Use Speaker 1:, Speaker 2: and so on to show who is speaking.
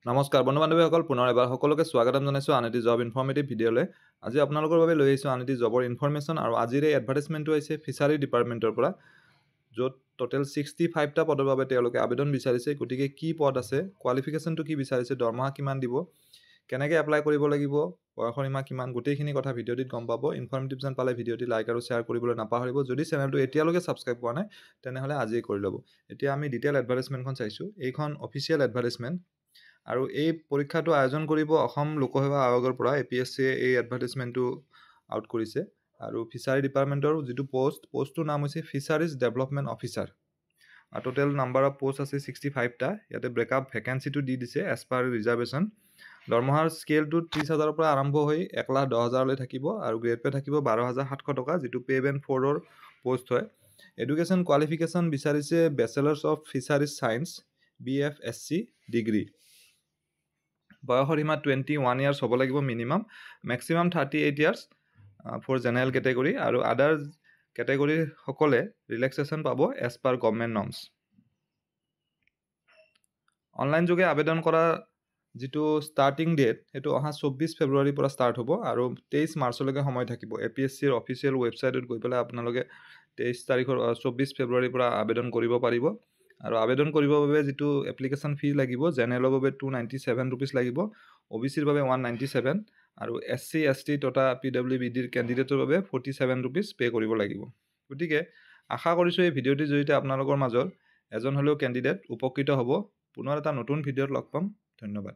Speaker 1: নমস্কাৰ বন্ধু বান্ধৱীসকল, পুনৰ এবাৰ সকলোকে স্বাগতম জনাইছোঁ আন এটি জব ইনফৰ্মেটিভ ভিডিঅ'লৈ। আজি আপোনালোকৰ বাবে লৈ আহিছোঁ আন এটি জবৰ ইনফৰমেশ্যন। আৰু আজিৰ এই এডভাৰ্টাইজমেণ্টটো আহিছে ফিচাৰী ডিপাৰ্টমেণ্টৰ পৰা, য'ত টোটেল 65টা পদৰ বাবে তেওঁলোকে আবেদন বিচাৰিছে। গতিকে কি পদ আছে, কোৱালিফিকেশ্যনটো কি বিচাৰিছে, দৰমহা কিমান দিব, কেনেকৈ এপ্লাই কৰিব লাগিব, বয়সৰ সীমা কিমান, গোটেইখিনি কথা ভিডিঅ'টিত গম পাব। ইনফৰ্মেটিভ যেন পালে ভিডিঅ'টি লাইক আৰু শ্বেয়াৰ কৰিবলৈ নাপাহৰিব। যদি চেনেলটো এতিয়ালৈকে ছাবস্ক্ৰাইব কৰা নাই তেনেহ'লে আজিয়ে কৰি ল'ব। এতিয়া আমি ডিটেইল এডভাৰ্টাইজমেণ্টখন চাইছোঁ। এইখন অফিচিয়েল এডভাৰ্টাইজমেণ্ট আৰু এই পৰীক্ষাটো আয়োজন কৰিব অসম লোকসেৱা আয়োগৰ পৰা। APSCয়ে এই এডভাৰ্টাইজমেণ্টটো আউট কৰিছে। আৰু ফিচাৰী ডিপাৰ্টমেণ্টৰ যিটো পোষ্টটোৰ নাম হৈছে ফিচাৰিজ ডেভেলপমেণ্ট অফিচাৰ। আৰু টোটেল নাম্বাৰ অফ পোষ্ট আছে 65টা। ইয়াতে ব্ৰেকআপ ভেকেঞ্চিটো দি দিছে এজ পাৰ ৰিজাৰ্ভেশ্যন। দৰমহাৰ স্কেলটো 30,000ৰ পৰা আৰম্ভ হৈ 1,10,000লৈ থাকিব। আৰু গ্ৰেড পে থাকিব 12,700 টকা, যিটো পে বেণ্ড 4ৰ পোষ্ট হয়। এডুকেশ্যন কোৱালিফিকেশ্যন বিচাৰিছে bachelors of fisheries science BFSC degree. বয়সৰ সীমা 21 ইয়াৰ্ছ হ'ব লাগিব minimum, maximum 38 years for general category. আৰু আদাৰ কেটেগৰীৰ সকলে ৰিলেক্সেশ্যন পাব age per government norms. Online যোগে আবেদন কৰা যিটো ষ্টাৰ্টিং ডেট, সেইটো অহা 24 ফেব্ৰুৱাৰীৰ পৰা ষ্টাৰ্ট হ'ব আৰু 23 মাৰ্চলৈকে সময় থাকিব। APSCৰ অফিচিয়েল ৱেবছাইটত গৈ পেলাই আপোনালোকে 24 ফেব্ৰুৱাৰীৰ পৰা আবেদন কৰিব পাৰিব। আৰু আবেদন কৰিবৰ বাবে যিটো এপ্লিকেশ্যন ফি লাগিব, জেনেৰেলৰ বাবে 297 ৰুপিজ লাগিব, OBCৰ বাবে 197, আৰু SC ST তথা PWBDৰ কেণ্ডিডেটৰ বাবে 47 ৰুপিজ পে' কৰিব লাগিব। গতিকে আশা কৰিছোঁ এই ভিডিঅ'টিৰ জৰিয়তে আপোনালোকৰ মাজত এজন হ'লেও কেণ্ডিডেট উপকৃত হ'ব। পুনৰ এটা নতুন ভিডিঅ'ত লগ পাম। ধন্যবাদ।